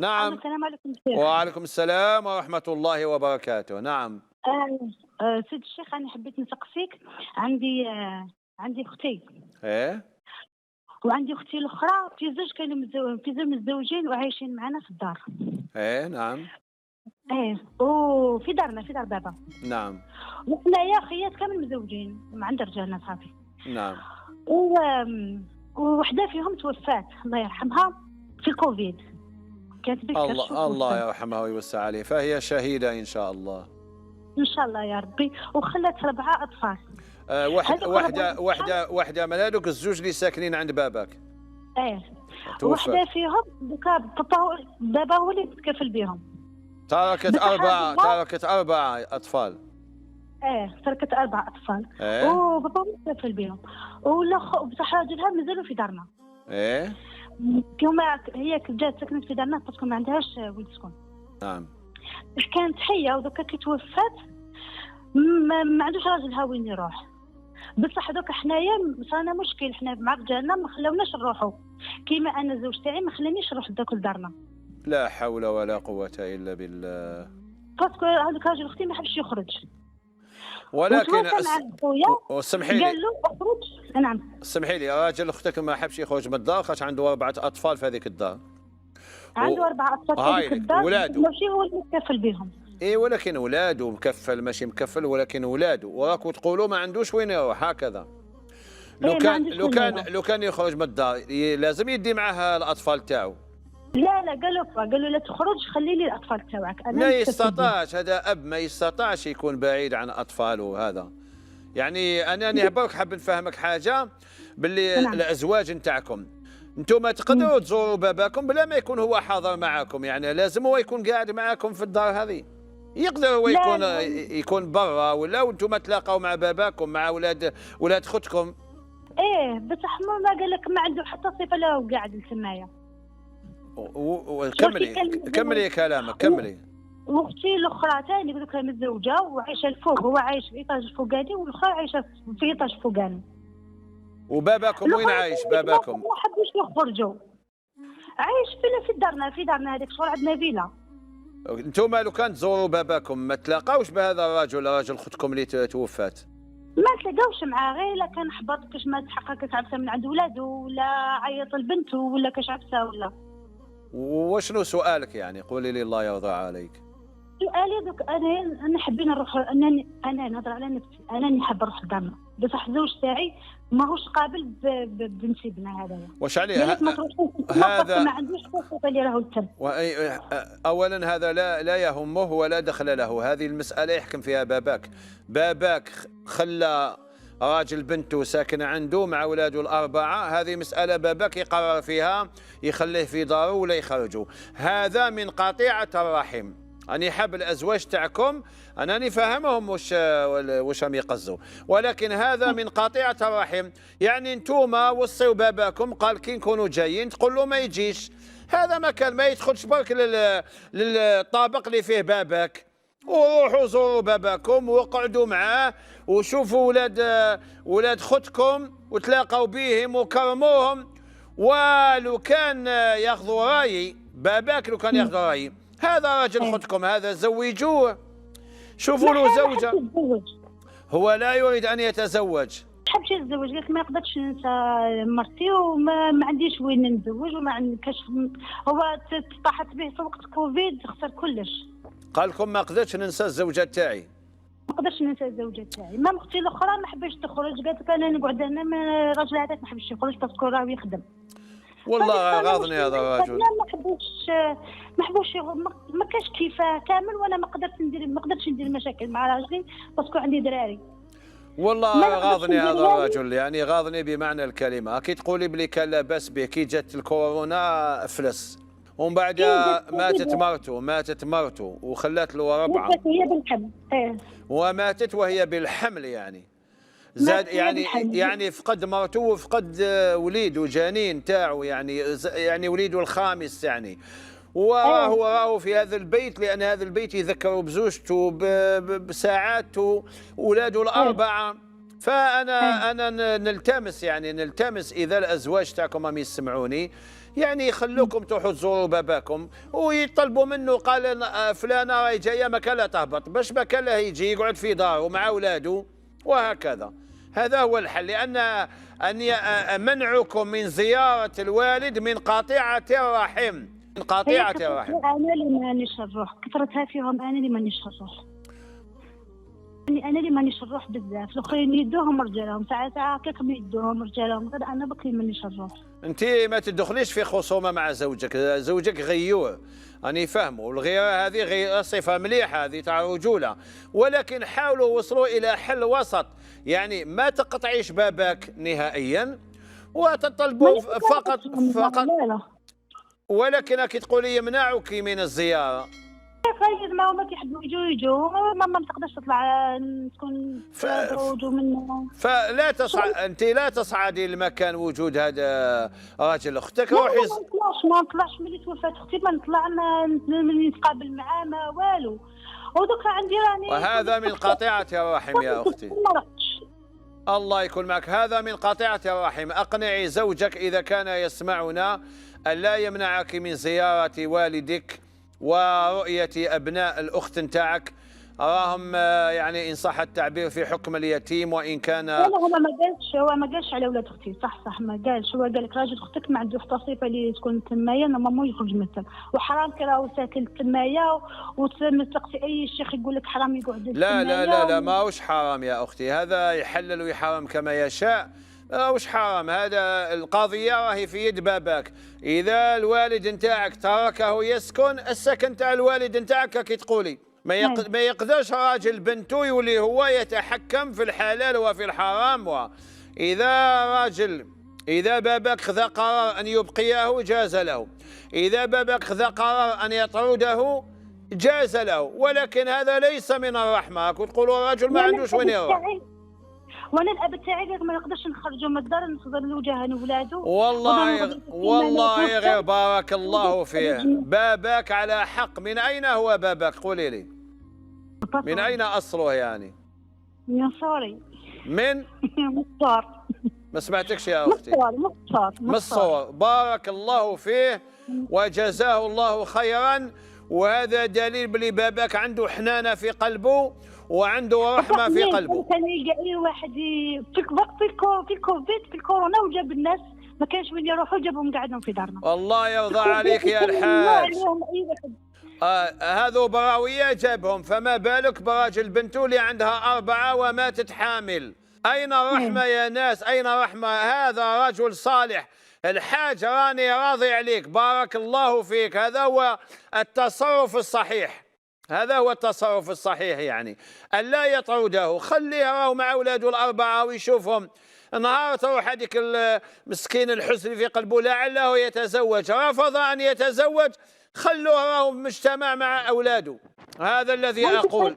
نعم. السلام عليكم الشيخ. وعليكم السلام ورحمة الله وبركاته. نعم. سيد الشيخ، أنا حبيت نسقسيك. عندي أختي، إيه. وعندي أختي الأخرى في زوج كانوا في زوج متزوجين وعايشين معنا في الدار. إيه. نعم. وفي دارنا، في دار بابا. نعم. وحنايا خيات كامل متزوجين عند رجالنا صافي. نعم. ووحدة فيهم توفات الله يرحمها في الكوفيد، كانت بكر الله يرحمها ويوسع عليه، فهي شهيدة إن شاء الله. إن شاء الله يا ربي. وخلت 4 أطفال. واحدة من هذوك الزوج اللي ساكنين عند باباك. توفت. وحده فيهم دوكا بابا هو اللي يتكفل بهم. تركت 4 أطفال. تركت 4 أطفال. وبابا هو اللي يتكفل بهم. بصح راجلها مازالوا في دارنا. هي جات سكنت في دارنا باسكو ما عندهاش وين تسكن. نعم. كانت حية ودوكا كي توفات ما عندوش راجلها وين يروح. بصح دوكا حنايا صارنا مشكل، حنا مع رجالنا ما خلاوناش نروحوا، كيما انا الزوج تاعي ما خلانيش نروح لذاك لدارنا. لا حول ولا قوة إلا بالله. باسكو هذاك راجل اختي ما حبش يخرج. ولكن سمحي لي، قال له اخرج. نعم. سمحي لي، راجل اختك ما حبش يخرج من الدار خاطر عنده 4 أطفال في هذيك الدار. عنده 4 أطفال في هذيك الدار، ماشي هو اللي مكفل بهم. ولكن ولاده مكفل، ماشي مكفل، ولكن ولاده، وراكم تقولوا ما عندوش وين يروح هكذا. لو كان يخرج من الدار لازم يدي معاه الأطفال تاعو. لا قالوا لا تخرج، خلي لي الأطفال تاعك. ما يستطاعش، هذا أب ما يستطاعش يكون بعيد عن أطفاله. هذا يعني أنا برك حاب نفهمك حاجة، باللي الأزواج نتاعكم انتم تقدروا تزوروا باباكم بلا ما يكون هو حاضر معاكم، يعني لازم هو يكون قاعد معاكم في الدار هذه. يقدر هو يكون برا، ولا وانتم تلاقوا مع باباكم مع ولاد اختكم. بصح ما قال لك ما عنده حتى صفه لا هو قاعد تمايا. كملي كلامك، كملي. واختي الاخرى ثاني قلت لك متزوجه وعايشه الفوق، هو عايش في ايطاج الفوقاني والاخرى عايشه في ايطاج الفوقاني. وباباكم وين عايش باباكم؟ ما حبوش يخرجوا، عايش في دارنا هذيك شغل عندنا فيلا. انتم لو كان تزوروا باباكم ما تلاقاوش بهذا الرجل، راجل اختكم اللي توفات؟ ما تلاقاوش معاه، غير الا كان حبط كاش ما تحقق عفسه من عند ولادو، ولا عيط لبنته، ولا كاش عفسه ولا. وشنو سؤالك يعني؟ قولي لي الله يرضى عليك. سؤالي دوك انا حابين نروح، انا نهضر على نفسي، انا نحب نروح لدارنا، بصح الزوج تاعي ماهوش قابل بنسيبنا هذايا. واش عليه هذا؟ ما عندوش فرصه اللي راهو التم. اولا هذا لا يهمه ولا دخل له، هذه المساله يحكم فيها باباك خلى راجل بنته ساكنه عنده مع اولاده ال4، هذه مساله باباك يقرر فيها، يخليه في داره ولا يخرجه. هذا من قطيعه الرحم. أنا حاب الأزواج تاعكم، أنني فاهمهم واش راهم يقصدوا، ولكن هذا من قطيعة الرحم. يعني انتوما وصيوا باباكم، قال كي نكونوا جايين تقول له ما يجيش، هذا ما كان ما يدخلش برك للطابق اللي فيه باباك. وروحوا زوروا باباكم واقعدوا معاه وشوفوا ولاد خدكم وتلاقوا بهم وكرموهم. ولو كان ياخذوا رايي باباك، لو كان ياخذوا رايي، هذا راجل خدكم هذا زوجوه، شوفوا له زوجة. هو لا يريد أن يتزوج. ما حبش يتزوج، قالت ما نقدرش ننسى مرتي وما عنديش وين نتزوج وما عندكش. هو طاحت به في وقت كوفيد، خسر كلش. قال لكم ما قدرتش ننسى الزوجة تاعي. ما قدرش ننسى الزوجة تاعي. ما اختي الاخرى ما حبش تخرج، قالت لك انا نقعد هنا، الراجل هذاك ما حبش يخرج باسكو راه يخدم. والله غاضني هذا الرجل. ما حبوش ما كاش كيفاه كامل، وانا ما قدرتش ندير مشاكل مع راجلي باسكو عندي دراري. والله غاضني هذا الرجل، يعني غاضني بمعنى الكلمه. كي تقولي بلي كان لاباس به، كي جات الكورونا افلس، ومن بعد ماتت مرته وخلات له 4. ماتت وهي بالحمل. وماتت وهي بالحمل، يعني زاد يعني فقد مرته وفقد وليده جنين تاعو، يعني وليده الخامس يعني. وراهو في هذا البيت، لأن هذا البيت يذكروا بزوجته بساعاته، ولاده ال4. فانا نلتمس، يعني نلتمس اذا الازواج تاعكم راهم يسمعوني، يعني يخلوكم تروحوا تزوروا باباكم ويطلبوا منه، قال فلانه راهي جايه ما كان لا تهبط، باش ما كان لا يجي يقعد في داره مع اولاده وهكذا. هذا هو الحل، لان منعكم من زياره الوالد من قاطعه الرحم، من قاطعه الرحم. انا اللي مانيش نروح، كثرتها فيهم انا اللي مانيش نروح، يعني انا اللي مانيش نروح بزاف، الاخرين يدوهم رجالهم، ساعات هكاك يدوهم رجالهم، غير انا بكري مانيش نروح. انت ما تدخليش في خصومه مع زوجك، زوجك غيور، راني فاهمه، والغيره هذه غير صفه مليحه، هذه تاع رجوله، ولكن حاولوا وصلوا الى حل وسط، يعني ما تقطعيش باباك نهائيا وتطلبوا فقط لا لا. ولكن كي تقولي يمنعك من الزياره، خايف ما هما كيحبوا يجوا ما تقدرش تطلع تكون تخرجوا منه. فلا تصعد انت، لا تصعدي لمكان وجود هذا راجل اختك، روحي. ما نطلعش ملي توفات اختي، ما نطلع ملي نتقابل معاه ما والو، ودوكا عندي راني. وهذا من قاطعة الرحم يا اختي. الله يكون معك، هذا من قاطعة الرحم. اقنعي زوجك اذا كان يسمعنا ان لا يمنعك من زيارة والدك ورؤية أبناء الأخت نتاعك، راهم يعني إن صح التعبير في حكم اليتيم، وإن كان لا هو ما قالش على ولاد أختي، صح ما قالش، هو قال لك راجل أختك ما عنده حتى صفة اللي تكون تمايا، مو يخرج مثل، وحرام كراهو ساكن تمايا وتسقسي أي شيخ يقول لك حرام يقعد لا لا لا لا، ما هوش حرام يا أختي، هذا يحلل ويحرم كما يشاء، وش حرام، هذا القضية راهي في يد باباك. إذا الوالد نتاعك تركه يسكن، السكن تاع الوالد نتاعك كي تقولي ما يقدرش راجل بنته يولي هو يتحكم في الحلال وفي الحرام. إذا باباك خذ قرار أن يبقيه جاز له، إذا باباك خذ قرار أن يطرده جاز له، ولكن هذا ليس من الرحمة. تقولوا الرجل ما عندوش وين يروح. وانا الاب تاعي ما نقدرش نخرجه من الدار، نخزر له ولاده. والله غير بارك الله فيه، باباك على حق. من اين هو باباك؟ قولي لي من اين اصله يعني؟ من صوري. من مصار. ما سمعتكش يا اختي. مصار. بارك الله فيه وجزاه الله خيرا، وهذا دليل بلي باباك عنده حنانه في قلبه وعنده رحمه في قلبه. كان يلقى اي واحد في الكوفيد في الكورونا وجاب الناس ما كانش وين يروحوا، جابهم قعدهم في دارنا. الله يرضى عليك يا الحاج. هذو براويه جابهم، فما بالك براجل بنته اللي عندها 4 وماتت حامل. اين الرحمه يا ناس؟ اين الرحمه؟ هذا رجل صالح. الحاج راني راضي عليك، بارك الله فيك، هذا هو التصرف الصحيح، هذا هو التصرف الصحيح، يعني ألا يطرده، خليه راهو مع أولاده ال4 ويشوفهم. نهار تروح هذيك المسكين الحزن في قلبه لعله يتزوج، رفض أن يتزوج، خلوه راهو مجتمع مع أولاده. هذا الذي أقول.